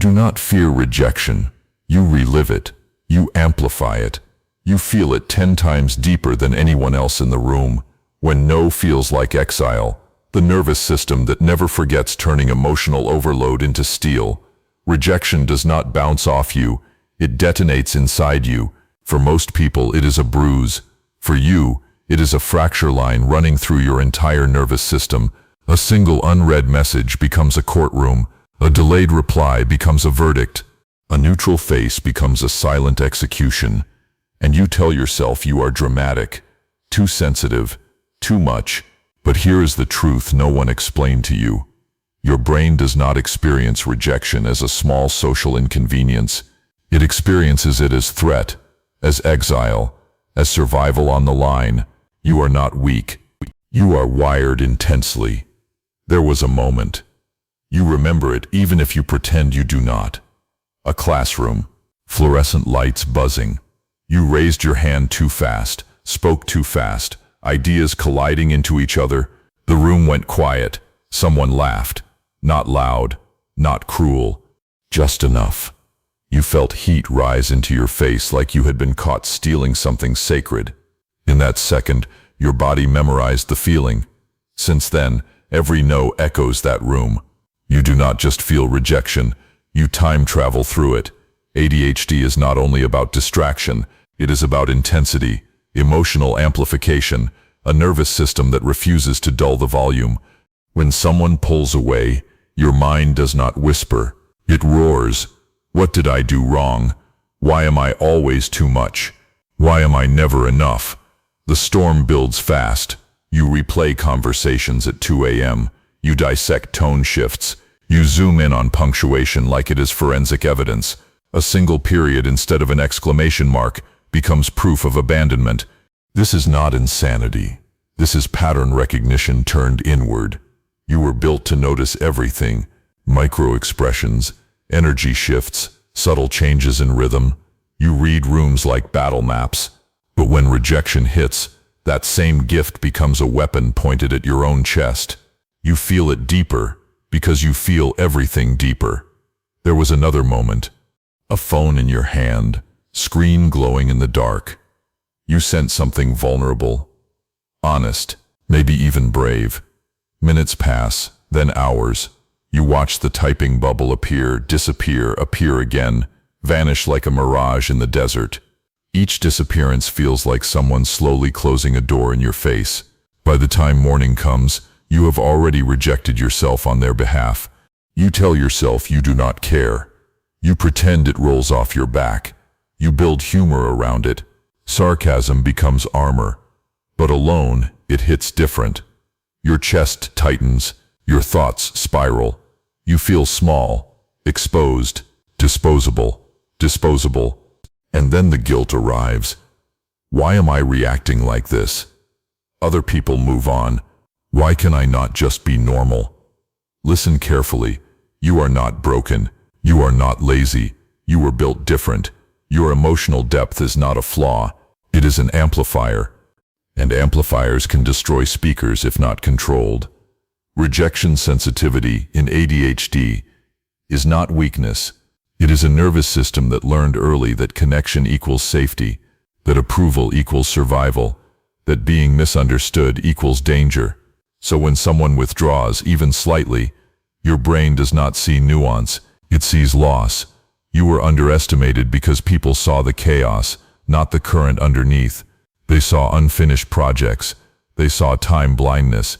do not fear rejection. You relive it. You amplify it. You feel it 10 times deeper than anyone else in the room. When no feels like exile, the nervous system that never forgets turning emotional overload into steel. Rejection does not bounce off you. It detonates inside you. For most people, it is a bruise. For you, it is a fracture line running through your entire nervous system. A single unread message becomes a courtroom. A delayed reply becomes a verdict. A neutral face becomes a silent execution. And you tell yourself you are dramatic, too sensitive, too much. But here is the truth no one explained to you. Your brain does not experience rejection as a small social inconvenience. It experiences it as threat, as exile, as survival on the line. You are not weak. You are wired intensely. There was a moment. You remember it even if you pretend you do not. A classroom, fluorescent lights buzzing. You raised your hand too fast, spoke too fast, ideas colliding into each other. The room went quiet. Someone laughed. Not loud, not cruel, just enough. You felt heat rise into your face like you had been caught stealing something sacred. In that second, your body memorized the feeling. Since then, every no echoes that room. You do not just feel rejection, you time travel through it. ADHD is not only about distraction, it is about intensity, emotional amplification, a nervous system that refuses to dull the volume. When someone pulls away, your mind does not whisper, it roars. What did I do wrong? Why am I always too much? Why am I never enough? The storm builds fast. You replay conversations at 2 a.m. You dissect tone shifts. You zoom in on punctuation like it is forensic evidence. A single period instead of an exclamation mark becomes proof of abandonment. This is not insanity. This is pattern recognition turned inward. You were built to notice everything, micro-expressions, energy shifts, subtle changes in rhythm. You read rooms like battle maps. But when rejection hits, that same gift becomes a weapon pointed at your own chest. You feel it deeper because you feel everything deeper. There was another moment. A phone in your hand, screen glowing in the dark. You sent something vulnerable, honest, maybe even brave. Minutes pass, then hours. You watch the typing bubble appear, disappear, appear again, vanish like a mirage in the desert. Each disappearance feels like someone slowly closing a door in your face. By the time morning comes, you have already rejected yourself on their behalf. You tell yourself you do not care. You pretend it rolls off your back. You build humor around it. Sarcasm becomes armor. But alone, it hits different. Your chest tightens, your thoughts spiral. You feel small, exposed, disposable. And then the guilt arrives. Why am I reacting like this? Other people move on. Why can I not just be normal? Listen carefully. You are not broken. You are not lazy. You were built different. Your emotional depth is not a flaw. It is an amplifier. And amplifiers can destroy speakers if not controlled. Rejection sensitivity in ADHD is not weakness. It is a nervous system that learned early that connection equals safety, that approval equals survival, that being misunderstood equals danger. So when someone withdraws, even slightly, your brain does not see nuance, it sees loss. You were underestimated because people saw the chaos, not the current underneath. They saw unfinished projects. They saw time blindness.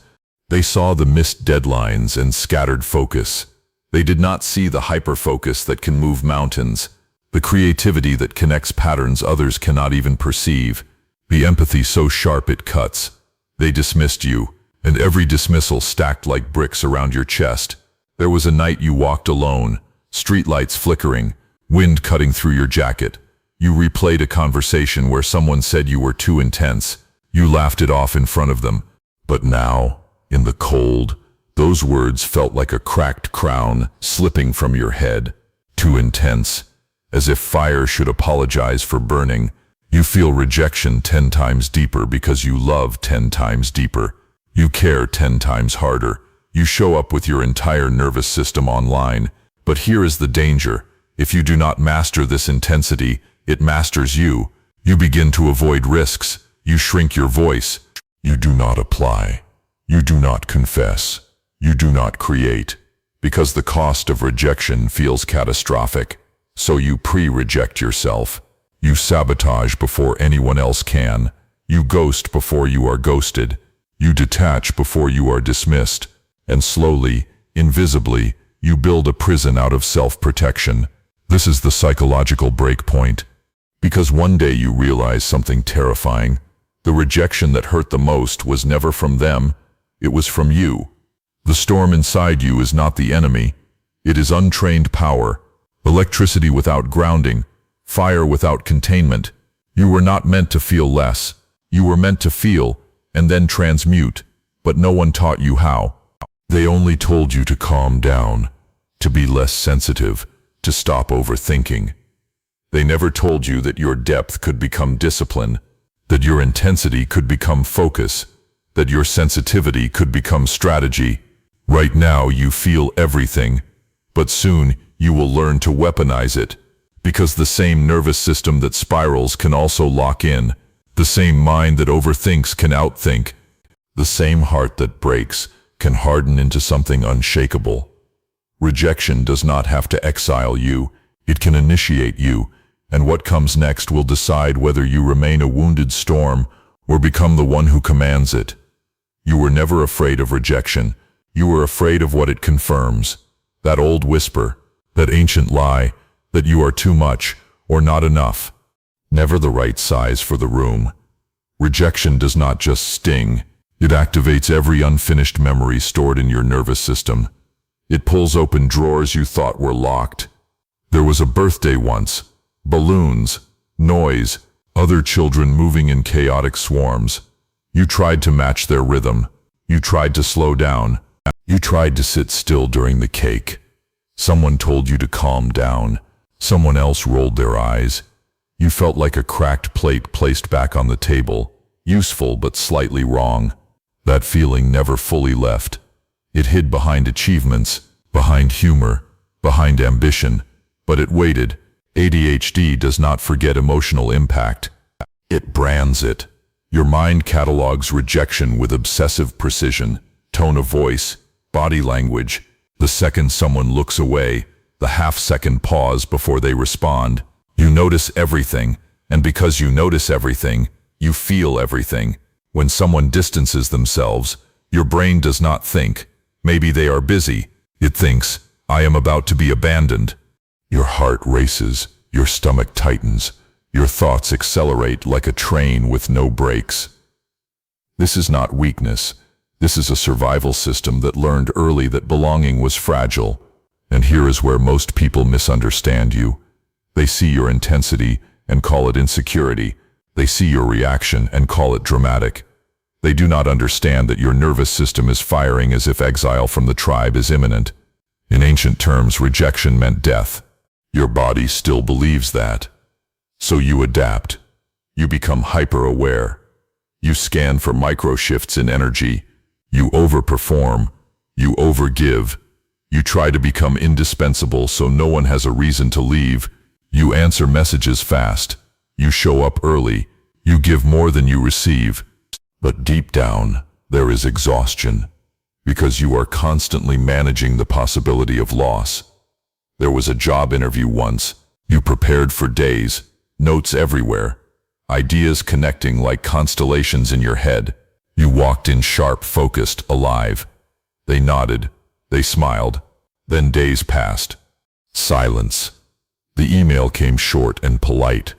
They saw the missed deadlines and scattered focus. They did not see the hyperfocus that can move mountains, the creativity that connects patterns others cannot even perceive, the empathy so sharp it cuts. They dismissed you, and every dismissal stacked like bricks around your chest. There was a night you walked alone, streetlights flickering, wind cutting through your jacket. You replayed a conversation where someone said you were too intense. You laughed it off in front of them. But now, in the cold, those words felt like a cracked crown slipping from your head. Too intense, as if fire should apologize for burning. You feel rejection 10 times deeper because you love 10 times deeper. You care 10 times harder. You show up with your entire nervous system online. But here is the danger. If you do not master this intensity, it masters you. You begin to avoid risks. You shrink your voice. You do not apply. You do not confess. You do not create. Because the cost of rejection feels catastrophic. So you pre-reject yourself. You sabotage before anyone else can. You ghost before you are ghosted. You detach before you are dismissed. And slowly, invisibly, you build a prison out of self-protection. This is the psychological break point. Because one day you realize something terrifying. The rejection that hurt the most was never from them. It was from you. The storm inside you is not the enemy. It is untrained power, electricity without grounding, fire without containment. You were not meant to feel less. You were meant to feel, and then transmute, but no one taught you how. They only told you to calm down, to be less sensitive, to stop overthinking. They never told you that your depth could become discipline, that your intensity could become focus, that your sensitivity could become strategy. Right now you feel everything, but soon you will learn to weaponize it, because the same nervous system that spirals can also lock in, the same mind that overthinks can outthink, the same heart that breaks can harden into something unshakable. Rejection does not have to exile you, it can initiate you, and what comes next will decide whether you remain a wounded storm or become the one who commands it. You were never afraid of rejection. You were afraid of what it confirms. That old whisper, that ancient lie, that you are too much or not enough. Never the right size for the room. Rejection does not just sting. It activates every unfinished memory stored in your nervous system. It pulls open drawers you thought were locked. There was a birthday once. Balloons, noise, other children moving in chaotic swarms. You tried to match their rhythm. You tried to slow down. You tried to sit still during the cake. Someone told you to calm down. Someone else rolled their eyes. You felt like a cracked plate placed back on the table, useful but slightly wrong. That feeling never fully left. It hid behind achievements, behind humor, behind ambition, but it waited. ADHD does not forget emotional impact. It brands it. Your mind catalogs rejection with obsessive precision, tone of voice, body language, the second someone looks away, the half-second pause before they respond. You notice everything, and because you notice everything, you feel everything. When someone distances themselves, your brain does not think, maybe they are busy. It thinks, I am about to be abandoned. Your heart races, your stomach tightens, your thoughts accelerate like a train with no brakes. This is not weakness. This is a survival system that learned early that belonging was fragile. And here is where most people misunderstand you. They see your intensity and call it insecurity. They see your reaction and call it dramatic. They do not understand that your nervous system is firing as if exile from the tribe is imminent. In ancient terms, rejection meant death. Your body still believes that. So you adapt. You become hyper-aware. You scan for micro-shifts in energy. You overperform. You overgive. You try to become indispensable so no one has a reason to leave. You answer messages fast. You show up early. You give more than you receive. But deep down, there is exhaustion, because you are constantly managing the possibility of loss. There was a job interview once. You prepared for days, notes everywhere, ideas connecting like constellations in your head. You walked in sharp, focused, alive. They nodded. They smiled. Then days passed. Silence. The email came short and polite.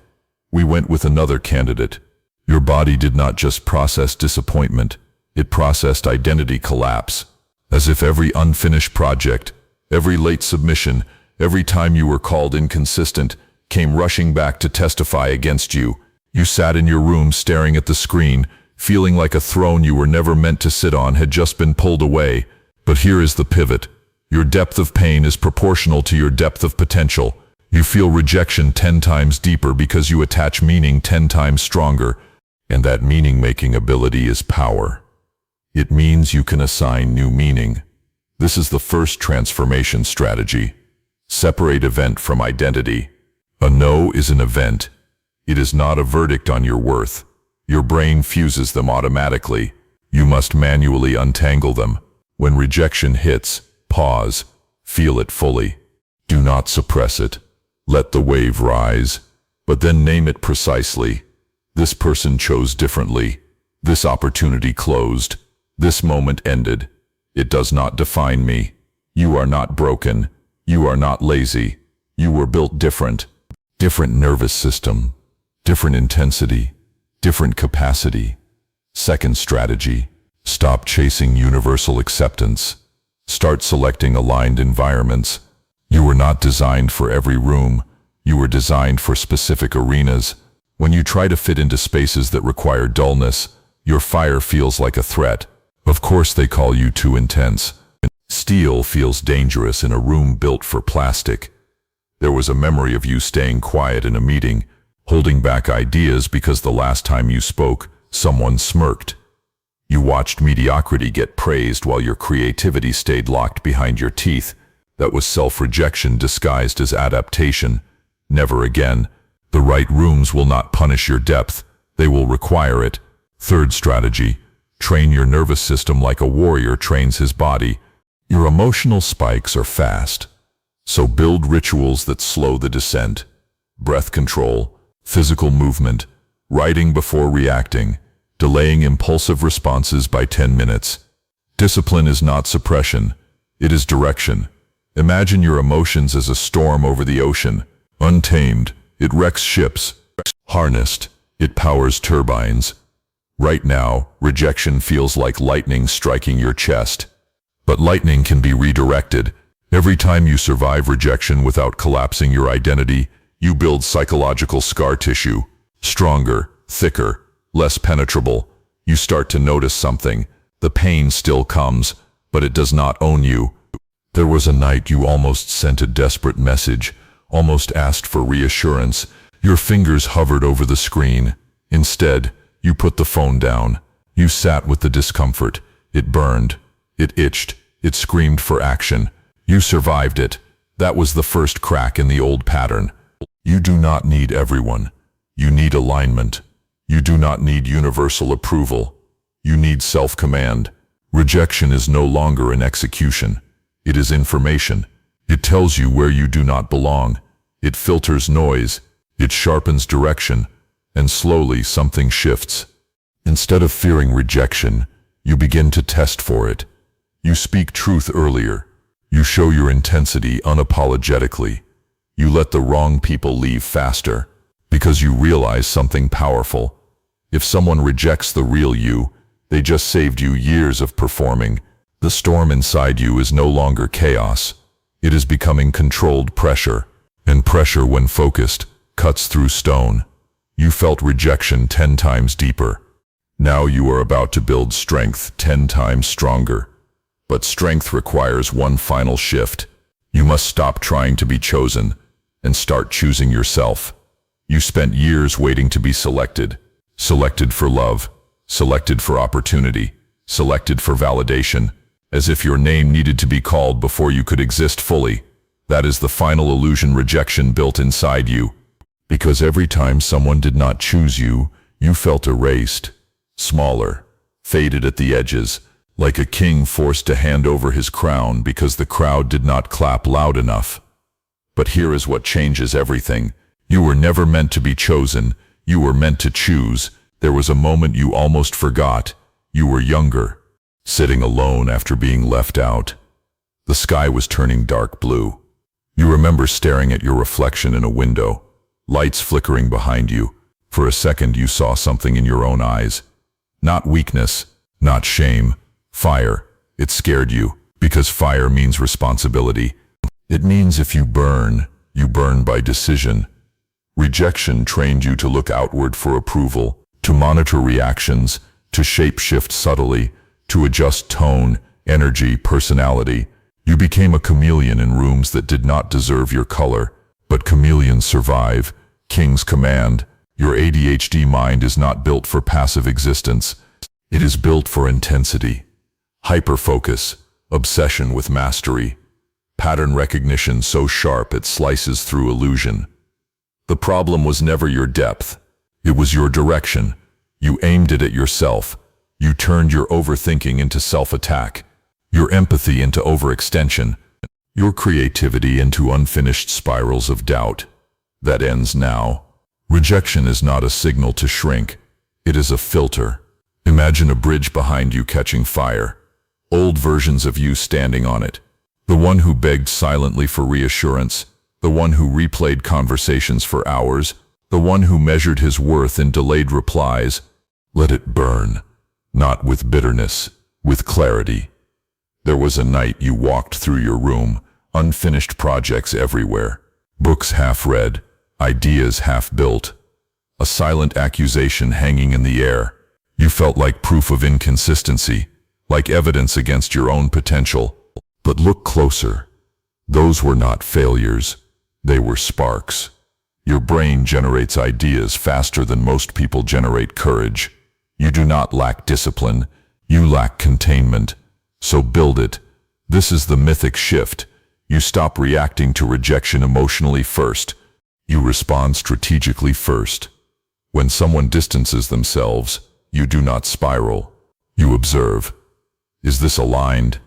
We went with another candidate. Your body did not just process disappointment. It processed identity collapse. As if every unfinished project, every late submission, every time you were called inconsistent, came rushing back to testify against you. You sat in your room staring at the screen, feeling like a throne you were never meant to sit on had just been pulled away. But here is the pivot. Your depth of pain is proportional to your depth of potential. You feel rejection 10 times deeper because you attach meaning 10 times stronger. And that meaning-making ability is power. It means you can assign new meaning. This is the first transformation strategy. Separate event from identity. A no is an event. It is not a verdict on your worth. Your brain fuses them automatically. You must manually untangle them. When rejection hits, pause. Feel it fully. Do not suppress it. Let the wave rise. But then name it precisely. This person chose differently. This opportunity closed. This moment ended. It does not define me. You are not broken. You are not lazy. You were built different. Different nervous system. Different intensity. Different capacity. Second strategy. Stop chasing universal acceptance. Start selecting aligned environments. You were not designed for every room. You were designed for specific arenas. When you try to fit into spaces that require dullness, your fire feels like a threat. Of course they call you too intense. Steel feels dangerous in a room built for plastic. There was a memory of you staying quiet in a meeting, holding back ideas because the last time you spoke, someone smirked. You watched mediocrity get praised while your creativity stayed locked behind your teeth. That was self-rejection disguised as adaptation. Never again. The right rooms will not punish your depth. They will require it. Third strategy. Train your nervous system like a warrior trains his body. Your emotional spikes are fast. So build rituals that slow the descent. Breath control, physical movement, writing before reacting, delaying impulsive responses by 10 minutes. Discipline is not suppression. It is direction. Imagine your emotions as a storm over the ocean. Untamed, it wrecks ships. Harnessed, it powers turbines. Right now, rejection feels like lightning striking your chest. But lightning can be redirected. Every time you survive rejection without collapsing your identity, you build psychological scar tissue. Stronger, thicker, less penetrable. You start to notice something. The pain still comes, but it does not own you. There was a night you almost sent a desperate message, almost asked for reassurance. Your fingers hovered over the screen. Instead, you put the phone down. You sat with the discomfort. It burned. It itched. It screamed for action. You survived it. That was the first crack in the old pattern. You do not need everyone. You need alignment. You do not need universal approval. You need self-command. Rejection is no longer an execution. It is information. It tells you where you do not belong. It filters noise. It sharpens direction. And slowly something shifts. Instead of fearing rejection, you begin to test for it. You speak truth earlier. You show your intensity unapologetically. You let the wrong people leave faster, because you realize something powerful. If someone rejects the real you, they just saved you years of performing. The storm inside you is no longer chaos. It is becoming controlled pressure, and pressure, when focused, cuts through stone. You felt rejection 10 times deeper. Now you are about to build strength 10 times stronger. But strength requires one final shift. You must stop trying to be chosen and start choosing yourself. You spent years waiting to be selected. Selected for love, selected for opportunity, selected for validation, as if your name needed to be called before you could exist fully. That is the final illusion rejection built inside you. Because every time someone did not choose you, you felt erased, smaller, faded at the edges, like a king forced to hand over his crown because the crowd did not clap loud enough. But here is what changes everything. You were never meant to be chosen. You were meant to choose. There was a moment you almost forgot. You were younger, sitting alone after being left out. The sky was turning dark blue. You remember staring at your reflection in a window, lights flickering behind you. For a second you saw something in your own eyes. Not weakness, not shame. Fire. It scared you, because fire means responsibility. It means if you burn by decision. Rejection trained you to look outward for approval, to monitor reactions, to shape-shift subtly, to adjust tone, energy, personality. You became a chameleon in rooms that did not deserve your color. But chameleons survive. Kings command. Your ADHD mind is not built for passive existence. It is built for intensity. Hyperfocus, obsession with mastery. pattern recognition so sharp it slices through illusion. The problem was never your depth. It was your direction. You aimed it at yourself. You turned your overthinking into self-attack, your empathy into overextension, your creativity into unfinished spirals of doubt. That ends now. Rejection is not a signal to shrink. It is a filter. Imagine a bridge behind you catching fire. Old versions of you standing on it. The one who begged silently for reassurance, the one who replayed conversations for hours, the one who measured his worth in delayed replies. Let it burn, not with bitterness, with clarity. There was a night you walked through your room, unfinished projects everywhere, books half read, ideas half built, a silent accusation hanging in the air. You felt like proof of inconsistency, like evidence against your own potential. But look closer. Those were not failures. They were sparks. Your brain generates ideas faster than most people generate courage. You do not lack discipline. You lack containment. So build it. This is the mythic shift. You stop reacting to rejection emotionally first. You respond strategically first. When someone distances themselves, you do not spiral. You observe. Is this aligned?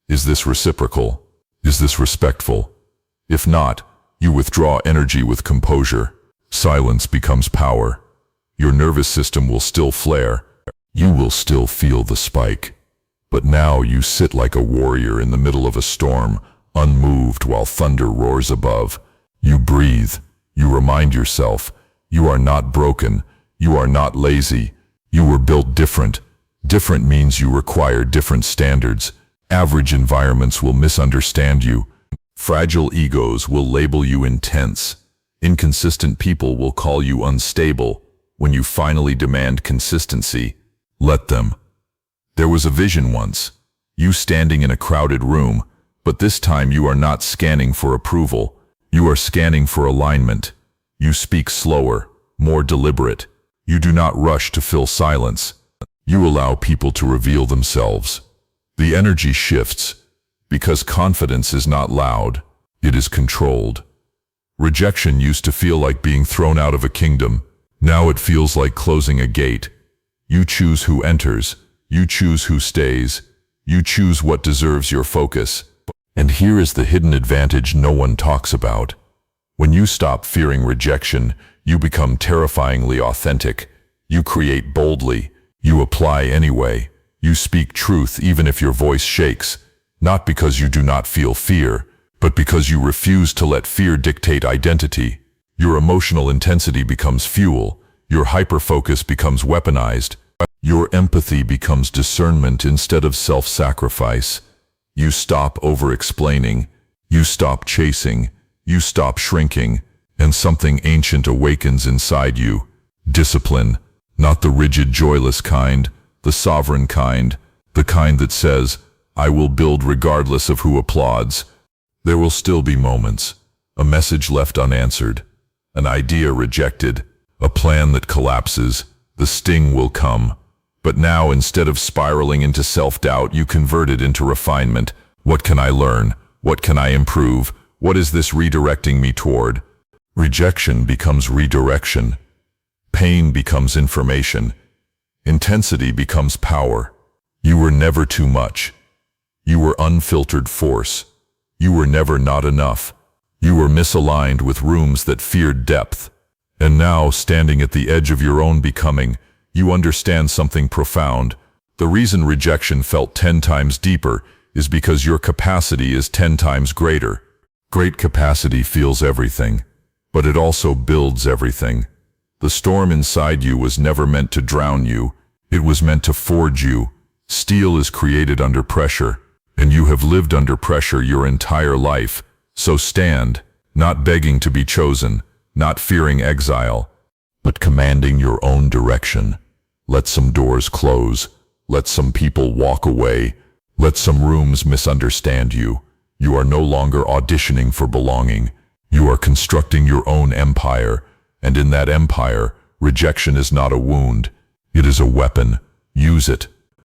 Is this reciprocal? Is this respectful? If not, you withdraw energy with composure. Silence becomes power. Your nervous system will still flare. You will still feel the spike. But now you sit like a warrior in the middle of a storm, unmoved while thunder roars above. You breathe. You remind yourself, you are not broken. You are not lazy. You were built different. Different means you require different standards. Average environments will misunderstand you. Fragile egos will label you intense. Inconsistent people will call you unstable. When you finally demand consistency, let them. There was a vision once, you standing in a crowded room, but this time you are not scanning for approval. You are scanning for alignment. You speak slower, more deliberate. You do not rush to fill silence. You allow people to reveal themselves. The energy shifts, because confidence is not loud, it is controlled. Rejection used to feel like being thrown out of a kingdom. Now it feels like closing a gate. You choose who enters. You choose who stays. You choose what deserves your focus. And here is the hidden advantage no one talks about. When you stop fearing rejection, you become terrifyingly authentic. You create boldly. You apply anyway. You speak truth even if your voice shakes, not because you do not feel fear, but because you refuse to let fear dictate identity. Your emotional intensity becomes fuel. Your hyperfocus becomes weaponized. Your empathy becomes discernment instead of self-sacrifice. You stop over-explaining. You stop chasing. You stop shrinking. And something ancient awakens inside you. Discipline, not the rigid, joyless kind, the sovereign kind, the kind that says, I will build regardless of who applauds. There will still be moments, a message left unanswered, an idea rejected, a plan that collapses. The sting will come. But now, instead of spiraling into self-doubt, you convert it into refinement. What can I learn? What can I improve? What is this redirecting me toward? Rejection becomes redirection. Pain becomes information. Intensity becomes power. You were never too much. You were unfiltered force. You were never not enough. You were misaligned with rooms that feared depth. And now, standing at the edge of your own becoming, you understand something profound. The reason rejection felt 10 times deeper is because your capacity is 10 times greater. Great capacity feels everything, but it also builds everything. The storm inside you was never meant to drown you. It was meant to forge you. Steel is created under pressure, and you have lived under pressure your entire life. So stand, not begging to be chosen, not fearing exile, but commanding your own direction. Let some doors close. Let some people walk away. Let some rooms misunderstand you. You are no longer auditioning for belonging. You are constructing your own empire, and in that empire, rejection is not a wound. It is a weapon. Use it.